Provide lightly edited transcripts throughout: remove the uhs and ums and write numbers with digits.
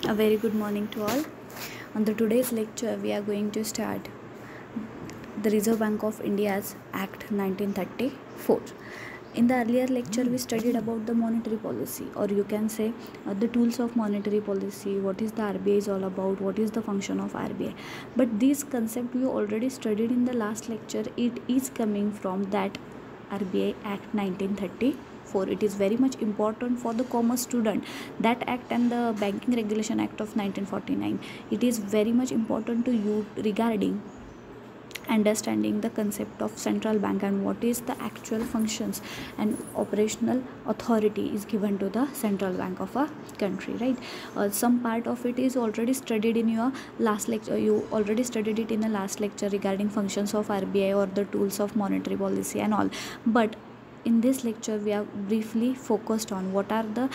A very good morning to all. On the today's lecture, we are going to start the Reserve Bank of India's Act 1934. In the earlier lecture, we studied about the monetary policy, or you can say the tools of monetary policy, what is the RBI is all about, what is the function of RBI. But this concept we already studied in the last lecture. It is coming from that RBI Act 1934. It is very much important for the commerce student. That act and the Banking Regulation Act of 1949. It is very much important to you regarding understanding the concept of central bank and what is the actual functions and operational authority is given to the central bank of a country, right? Some part of it is already studied in your last lecture. You already studied it in the last lecture regarding functions of RBI or the tools of monetary policy and all, but in this lecture we are briefly focused on what are the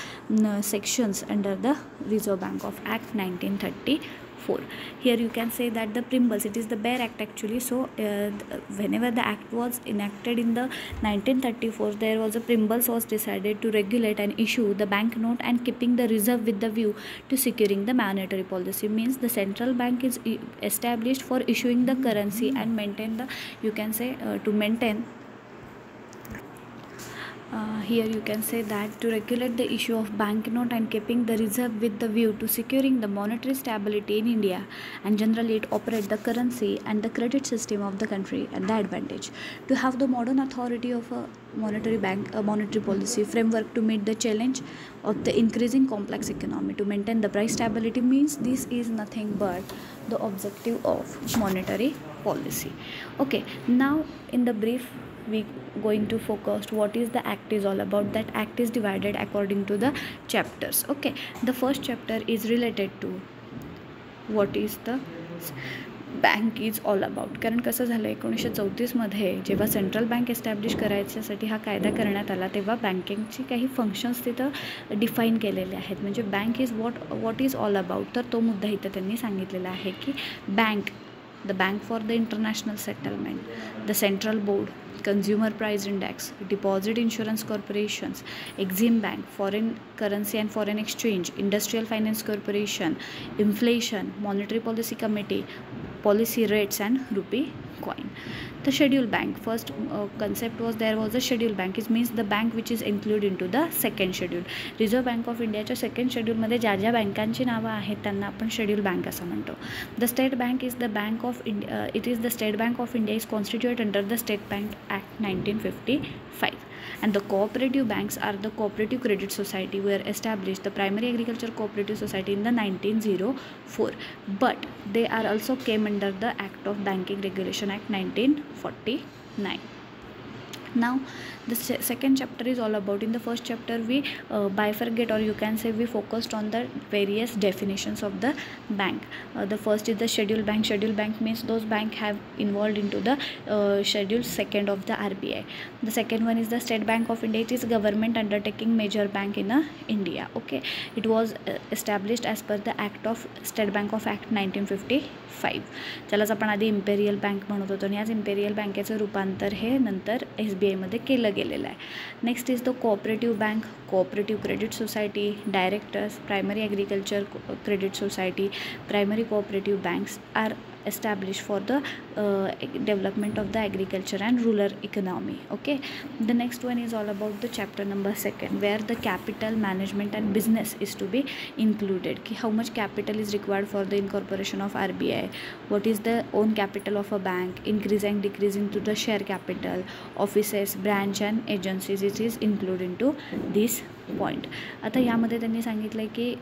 sections under the Reserve Bank of Act 1934. Here you can say that the preambles, it is the bare act actually. So whenever the act was enacted in the 1934, there was a preambles was decided to regulate and issue the banknote and keeping the reserve with the view to securing the monetary policy. Means the central bank is established for issuing the currency and maintain the, you can say, to maintain here you can say that to regulate the issue of banknote and keeping the reserve with the view to securing the monetary stability in India, and generally it operates the currency and the credit system of the country, and the advantage to have the modern authority of a monetary bank, a monetary policy framework to meet the challenge of the increasing complex economy, to maintain the price stability. Means this is nothing but the objective of monetary policy. Okay, now in the brief we going to focus what is the act is all about. That act is divided according to the chapters. Okay, the first chapter is related to what is the bank is all about. कारण कसं झालं, 1934मध्ये जेव्हा central bank establish करायच्यासाठी हा कायदा करण्यात आला, तेव्हा बँकिंगची काही फंक्शन्स तिथं डिफाईन केलेले आहेत. म्हणजे bank is what is all about. तर तो मुद्दा इथं त्यांनी सांगितलेला आहे की bank, the bank for the international settlement, the central board, consumer price index, deposit insurance corporations, exim bank, foreign currency and foreign exchange, industrial finance corporation, inflation, monetary policy committee, policy rates and rupee coin. The schedule bank, first concept was there was a schedule bank. It means the bank which is included into the second schedule. Reserve Bank of Indiaच्या second शेड्यूलमध्ये ज्या ज्या बँकांची नावं आहेत त्यांना आपण schedule bank असं म्हणतो. The state bank is the bank of India. It is the state bank of India is constituted under the state bank act 1955. And the cooperative banks are the cooperative credit society were established, the primary agriculture cooperative society in the 1904, but they are also came under the Act of Banking Regulation Act 1949. Now the second chapter is all about. In the first chapter we bifurcate, or you can say we focused on the various definitions of the bank. The first is the schedule bank. Schedule bank means those bank have involved into the schedule second of the RBI. The second one is the State Bank of India. It is government undertaking, major bank in India. Okay, it was established as per the act of State Bank of Act 1955. त्यालाच आपण आधी imperial bank म्हणत होतो, आणि आज imperial बँकेचं रूपांतर हे नंतर SBI मध्ये केलं गेलेलं आहे. Next is the cooperative bank, cooperative credit society, directors, primary agriculture credit society, primary cooperative banks are established for the development of the agriculture and rural economy. Okay, the next one is all about the chapter number 2, where the capital management and business is to be included. Ki how much capital is required for the incorporation of RBI, what is the own capital of a bank, increasing decreasing to the share capital, offices, branch and agencies, it is included into this point. आता यामध्ये त्यांनी सांगितलं की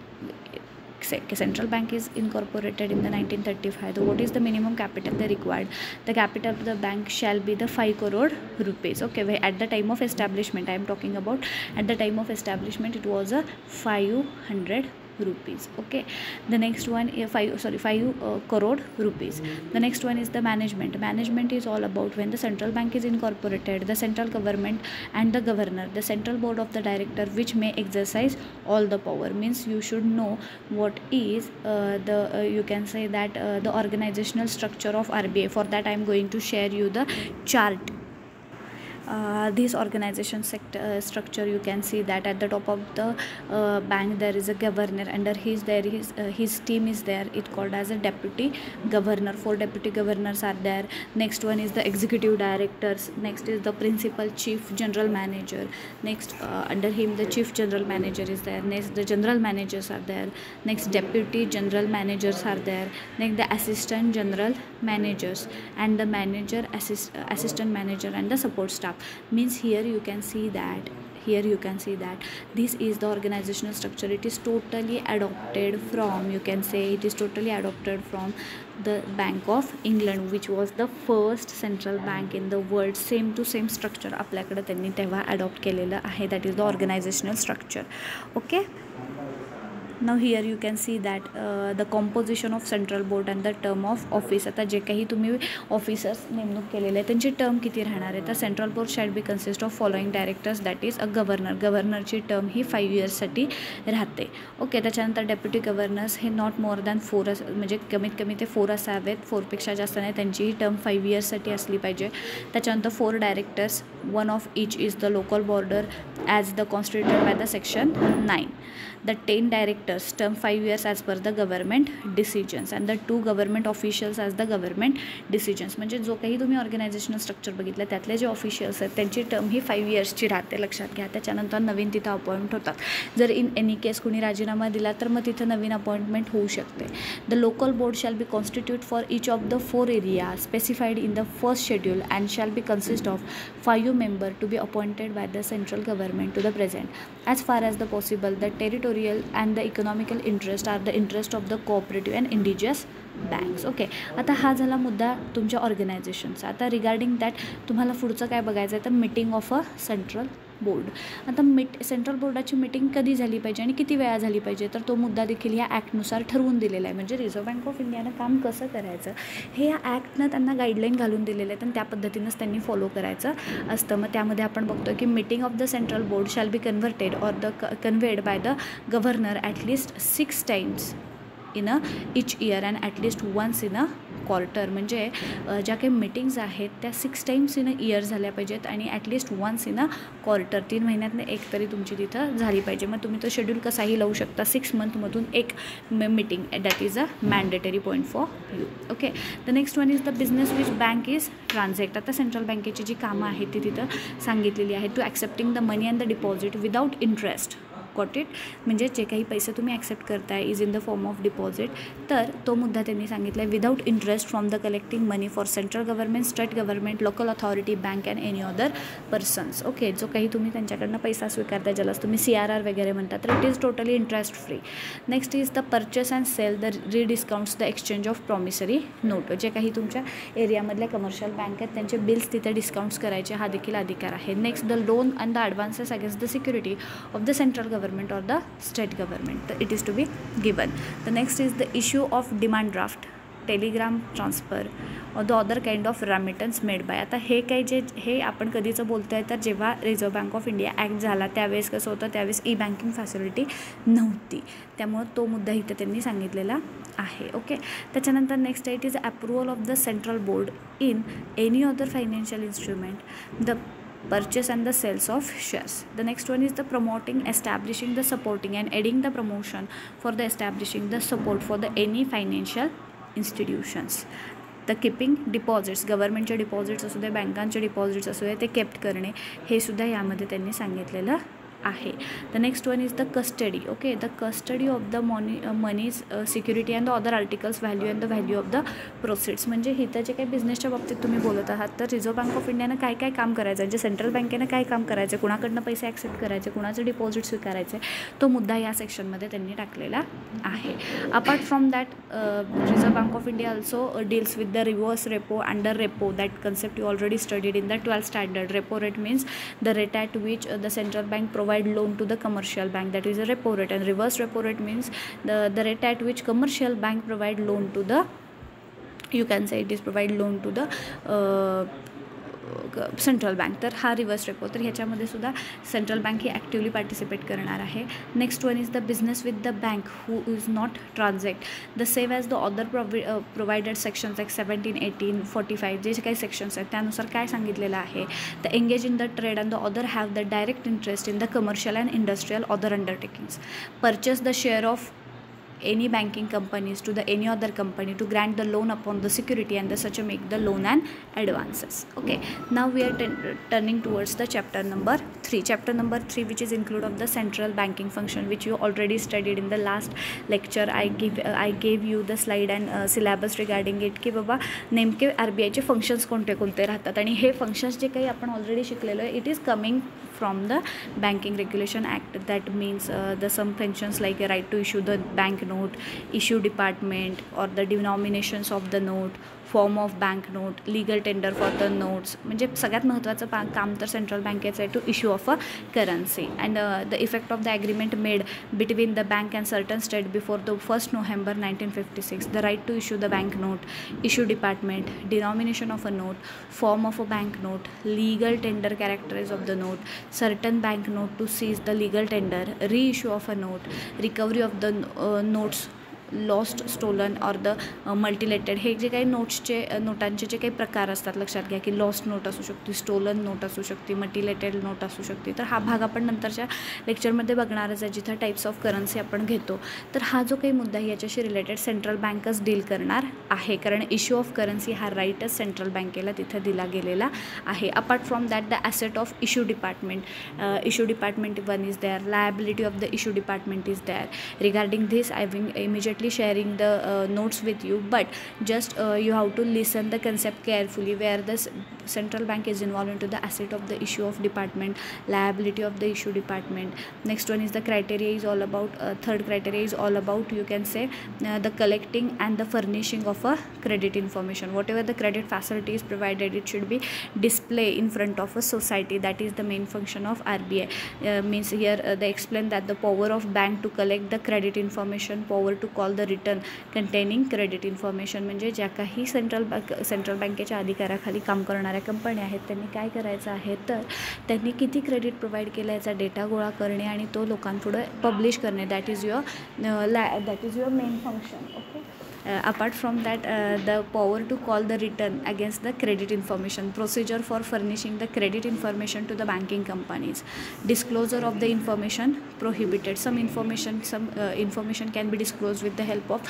central bank is incorporated in the 1935. So what is the minimum capital they required? The capital of the bank shall be the 5 crore rupees. Okay, at the time of establishment I am talking about, at the time of establishment it was a 500 rupees. Okay, the next one is 5 crore rupees. The next one is the management. Management is all about when the central bank is incorporated, the central government and the governor, the central board of the director, which may exercise all the power. Means you should know what is you can say that the organizational structure of RBI. For that I am going to share you the chart. this organization structure, you can see that at the top of the bank there is a governor. Under his team is there, it called as a deputy governor. 4 deputy governors are there. Next one is the executive directors. Next is the principal chief general manager. Next under him the chief general manager is there. Next the general managers are there. Next deputy general managers are there. Next the assistant general managers and the manager, assistant manager and the support staff. Means here you can see that this is the organizational structure. It is totally adopted from, you can say it is totally adopted from the Bank of England, which was the first central bank in the world. Same to same structure आपल्याकडे त्यांनी तेव्हा adopt केलेलं आहे. That is the organizational structure. Okay, now here you can see that the composition of central board and the term of office. आता जे काही तुम्ही officers नेमणूक केलेले आहे त्यांची टर्म किती राहणार आहे. तर central board shall be consist of following directors, that is a गव्हर्नरची टर्म ही 5 इयर्ससाठी राहते. ओके, त्याच्यानंतर डेप्युटी गव्हर्नर्स हे नॉट मोर दॅन 4 म्हणजे कमीत कमी ते 4 असावेत, 4पेक्षा जास्त नाही. त्यांचीही टर्म 5 इयर्ससाठी असली पाहिजे. त्याच्यानंतर 4 directors, 1 of each is the local border as the constituted by the section 9. The 10 directors term 5 years as per the government decisions and the 2 government officials as the government decisions. म्हणजे जो काही तुम्ही organisational structure बघितलं त्यातले जे officials आहेत त्यांची term ही 5 इयर्सची राहते, लक्षात घ्या. त्याच्यानंतर नवीन तिथं अपॉइंट होतात. जर इन एनी केस कुणी राजीनामा दिला तर मग तिथं नवीन अपॉइंटमेंट होऊ शकते. The local board shall be constitute for each of the 4 area specified in the first schedule and shall be consist of 5 member to be appointed by the central government to the present. As far as the possible the territorial and the economical interest are the interest of the cooperative and indigenous banks. Okay, आता हा झाला मुद्दा तुमच्या ऑर्गनायझेशनचा. आता regarding that तुम्हाला पुढचं काय बघायचं आहे तर meeting of a central board. आता सेंट्रल बोर्डाची मीटिंग कधी झाली पाहिजे आणि किती वेळा झाली पाहिजे तर तो मुद्दा देखील या ॲक्टनुसार ठरवून दिलेला आहे. म्हणजे रिझर्व्ह बँक ऑफ इंडियानं काम कसं करायचं हे या ॲक्टनं त्यांना गाईडलाईन घालून दिलेलं आहे आणि त्या पद्धतीनंच त्यांनी फॉलो करायचं असतं. मग त्यामध्ये आपण बघतो की meeting of the central board shall be converted or convened by the governor at least 6 times in each year and at least once in a quarter. म्हणजे ज्या काही मीटिंग्स आहेत त्या 6 times इन अ इयर झाल्या पाहिजेत आणि at least once in a quarter. 3 महिन्यातनं एक तरी तुमची तिथं झाली पाहिजे. मग तुम्ही तो शेड्यूल कसाही लावू शकता. 6 monthमधून एक meeting, that is a mandatory point for you. Okay, the next one is the business which bank is transact. आता सेंट्रल बँकेची जी कामं आहेत ती तिथं सांगितलेली आहेत. To accepting the money and the deposit without interest. Got it. म्हणजे जे काही पैसे तुम्ही ॲक्सेप्ट करताय is in the form of deposit, तर तो मुद्दा त्यांनी सांगितला आहे. Without interest from the collecting money for central government, state government, local authority, bank and any other persons. Okay, जो काही तुम्ही त्यांच्याकडनं पैसा स्वीकारताय ज्यालाच तुम्ही CRR वगैरे म्हणता तर it is totally interest free. Next is the purchase and sale the rediscounts the exchange of promissory note. जे काही तुमच्या एरियामधल्या कमर्शियल बँक आहेत त्यांचे बिल्स तिथे डिस्काउंट्स करायचे हा देखील अधिकार आहे. Next the loan and the advances against the security of the central government or the state government, it is to be given. The next is the issue of demand draft, telegram transfer or the other kind of remittance made by. आता हे काही हे आपण कधीचं बोलतो आहे तर जेव्हा reserve bank of India act झाला त्यावेळेस कसं होतं, त्यावेळेस ई बँकिंग फॅसिलिटी नव्हती. त्यामुळं तो मुद्दा इथे त्यांनी सांगितलेला आहे. ओके, त्याच्यानंतर next it is approval of the central board in any other financial instrument, the purchase and the sales of shares. The next one is the promoting, establishing, the supporting and aiding the promotion for the establishing the support for the any financial institutions. The keeping deposits, गव्हर्नमेंटचे deposits असू दे, बँकांचे deposits असू दे, ते kept करणे हे सुद्धा यामध्ये त्यांनी सांगितलेलं आहे. The next one is the custody. Okay, the custody of the moneys security and the other articles value and the value of the proceeds. म्हणजे इथं जे काही बिझनेसच्या बाबतीत तुम्ही बोलत आहात तर रिझर्व्ह बँक ऑफ इंडियानं काय काय काम करायचं, म्हणजे सेंट्रल बँकेनं काय काम करायचं, कुणाकडनं पैसे ॲक्सेप्ट करायचे, कुणाचं डिपॉझिट स्वीकारायचे, तो मुद्दा या सेक्शनमध्ये त्यांनी टाकलेला आहे. Apart from that reserve bank of India also deals with the reverse repo under repo. That concept you already studied in the 12th standard. Repo rate means the rate at which the central bank provide loan to the commercial bank, that is a repo rate, and reverse repo rate means the rate at which commercial bank provide loan to the, you can say it is provide loan to the central bank, तर हा reverse repo, तर ह्याच्यामध्ये सुद्धा central bank ही actively participate करणार आहे. Next one is the business with the bank who is not transact the same as the other provided sections like 17, 18, 45 जे काही sections आहेत त्यानुसार काय सांगितलेलं आहे, the engage in the trade and the other have the direct interest in the commercial and industrial other undertakings, purchase the share of any banking companies to the any other company to grant the loan upon the security and the such a make the loan and advances. Okay, now we are turning towards the chapter number 3. Chapter number 3, which is include of the central banking function, which you already studied in the last lecture. I gave you the slide and syllabus regarding it की बाबा नेमके RBI चे functions कोणते कोणते राहतात, आणि हे functions जे काही आपण already शिकलेलो आहे, it is coming from the Banking Regulation Act. That means the some functions like a right to issue the bank note, issue department or the denominations of the note, form of bank note, legal tender for the notes, म्हणजे सगळ्यात महत्त्वाचं काम तर central बँकेचं आहे, to issue of a currency and the effect of the agreement made between the bank and certain state before the 1 November 1956, the right to issue the bank note, issue department, denomination of a note, form of a bank note, legal tender characterize of the note, certain bank note to cease the legal tender, reissue of a note, recovery of the notes lost, stolen or the mutilated. हे जे काही नोटांचे जे काही प्रकार असतात लक्षात घ्या की लॉस्ट नोट असू शकते, स्टोलन नोट असू शकते, मल्टिलेटेड नोट असू शकते. तर हा भाग आपण नंतरच्या लेक्चरमध्ये बघणारच आहे जिथं टाईप्स ऑफ करन्सी आपण घेतो. तर हा जो काही मुद्दा आहे याच्याशी रिलेटेड सेंट्रल बँकच डील करणार आहे, कारण इश्यू ऑफ करन्सी हा राईटच सेंट्रल बँकेला तिथं दिला गेलेला आहे. Apart from that the asset of issue department, issue department one is there, liability of the issue department is there. Regarding this I will immediately sharing the notes with you, but just you have to listen the concept carefully, where the central bank is involved into the asset of the issue of department, liability of the issue department. Next one is the criteria is all about third criteria is all about, you can say, the collecting and the furnishing of a credit information. Whatever the credit facility is provided, it should be display in front of a society. That is the main function of RBI. Means here they explain that the power of bank to collect the credit information, power to call the return containing credit information. म्हणजे ज्या काही central बँकेच्या अधिकाराखाली काम करणाऱ्या कंपन्या आहेत त्यांनी काय करायचं आहे, तर त्यांनी किती क्रेडिट प्रोव्हाइड केलं याचा डेटा गोळा करणे आणि तो लोकांपुढे पब्लिश करणे. That is your main function. Okay, apart from that the power to call the return against the credit information, procedure for furnishing the credit information to the banking companies, disclosure of the information prohibited. Some information can be disclosed with the help of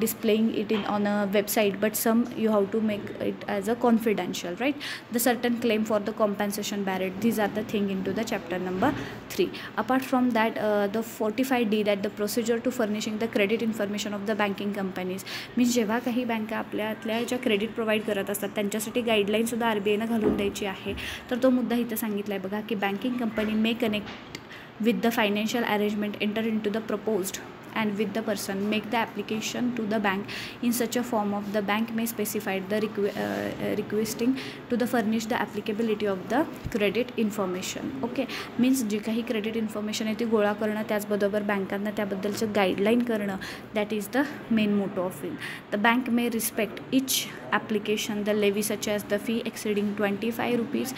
displaying it on a website, but some you have to make it as a confidential, right? The certain claim for the compensation barred, these are the thing into the chapter number 3. Apart from that the 45D, that the procedure to furnishing the credit information of the banking companies, means जेव्हा काही बँका आपल्या ज्या credit provide करत असतात त्यांच्यासाठी गाईडलाईनसुद्धा RBIनं घालून द्यायची आहे. तर तो मुद्दा इथं सांगितला आहे बघा की banking company may connect with the financial arrangement, enter into the proposed and with the person, make the application to the bank in such a form of the bank may specify the requesting to the furnish the applicability of the credit information. Okay, means जे काही credit information आहे ती गोळा करणं, त्याचबरोबर बँकांना त्याबद्दलचं guideline करणं, that is the main motto of it. The bank may respect each application the levy such as the fee exceeding 25 rupees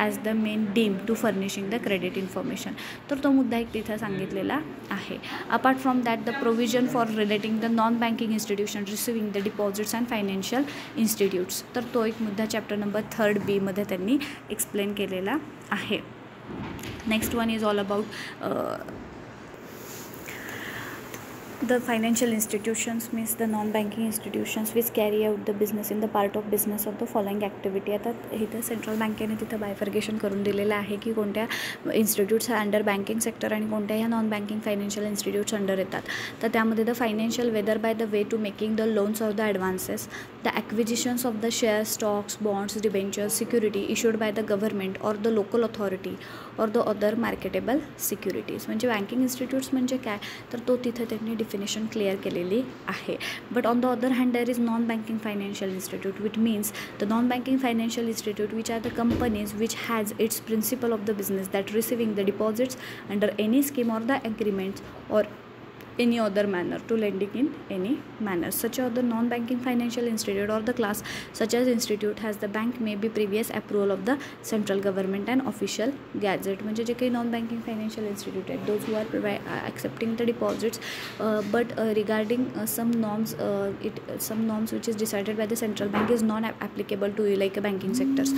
as the main deem to furnishing the credit information. तर तो मुद्दा एक तिथं सांगितलेला आहे. Apart from that the provision for relating the non banking institution receiving the deposits and financial institutes, तर तो एक मुद्दा चॅप्टर नंबर 3B मध्ये त्यांनी एक्सप्लेन केलेला आहे. Next one is all about the financial institutions, means the non-banking institutions which carry out the business in the part of business of the following activity. आता इथं सेंट्रल बँकेने तिथं bifurcation करून दिलेलं आहे की कोणत्या इन्स्टिट्यूट्स ह्या अंडर बँकिंग सेक्टर आणि कोणत्या ह्या non banking financial institutes under येतात. तर त्यामध्ये the financial, whether by the way to making the loans or the advances, the acquisitions of the share, stocks, bonds, debentures, security issued by the government or the local authority or the other marketable securities. म्हणजे banking institutes म्हणजे काय, तर तो तिथं त्यांनी definition clear केलेली आहे. But on the other hand there is non banking financial institute, which means the non banking financial institute which are the companies which has its principal of the business that receiving the deposits under any scheme or the agreements or any other manner, to lending in any manner. Such other non-banking financial institute or the class such as institute has the bank may be previous approval of the central government and official gazette. म्हणजे जे काही non banking financial institute आहेत, those who are accepting the deposits, but regarding some norms which is decided by the central bank is not applicable to like banking sectors.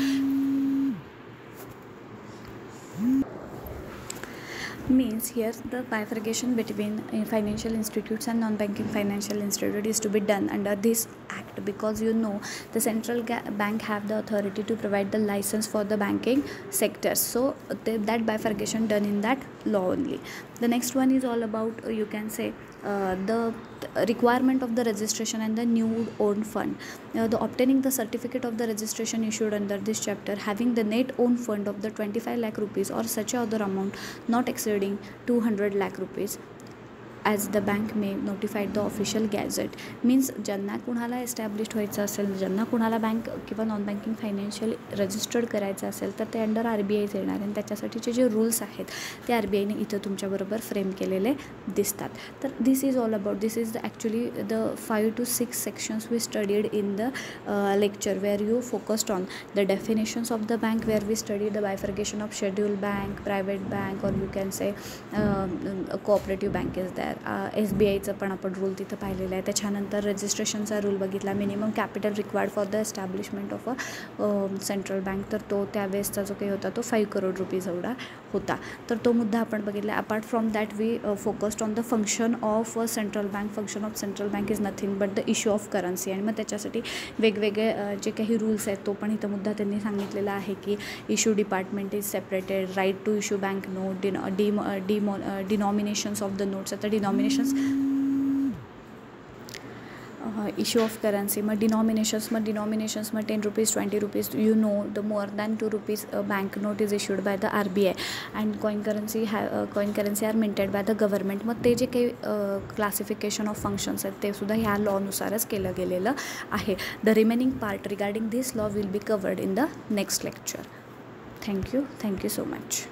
Means here the bifurcation between financial institutes and non-banking financial institute is to be done under this act, because you know the central bank have the authority to provide the license for the banking sector, so that bifurcation done in that law only. The next one is all about you can say the requirement of the registration and the new own fund. The obtaining the certificate of the registration issued under this chapter having the net own fund of the 25 lakh rupees or such other amount not exceeding 200 lakh rupees as the bank may notify the official gazette. Means ज्यांना कुणाला establish व्हायचं असेल, ज्यांना कुणाला bank किंवा non banking financial registered करायचं असेल तर ते अंडर RBI येणार आणि त्याच्यासाठीचे जे रूल्स आहेत ते RBIने इथं तुमच्याबरोबर फ्रेम केलेले दिसतात. तर this is all about, this is actually the 5 to 6 sections we studied in the lecture, where you focused on the definitions of the bank, where we studied the bifurcation of scheduled bank, private bank, or you can say a cooperative bank is there. SBIचं पण आपण rule तिथं पाहिलेलं आहे. त्याच्यानंतर रजिस्ट्रेशनचा rule बघितला, minimum capital required for the establishment of a central bank, तर तो त्यावेळेसचा जो काही होता तो 5 crore रुपीज एवढा होता. तर तो मुद्दा आपण बघितला. Apart from that we focused on the function of central bank. Function of central bank is nothing but the issue of currency, आणि मग त्याच्यासाठी वेगवेगळे जे काही रूल्स आहेत तो पण इथं मुद्दा त्यांनी सांगितलेला आहे की issue department is separated, right to issue bank note, denominations of the notes. आता डिनॉमिनेशन्स इश्यू ऑफ करन्सी, मग डिनॉमिनेशन्स मग 10 rupees 20 rupees, you know the more than 2 rupees bank note is issued by the RBI and coin currency are minted by the government. मग ते जे काही classification of functions आहेत ते सुद्धा ह्या लॉनुसारच केलं गेलेलं आहे. The remaining part regarding this law will be covered in the next lecture. Thank you so much.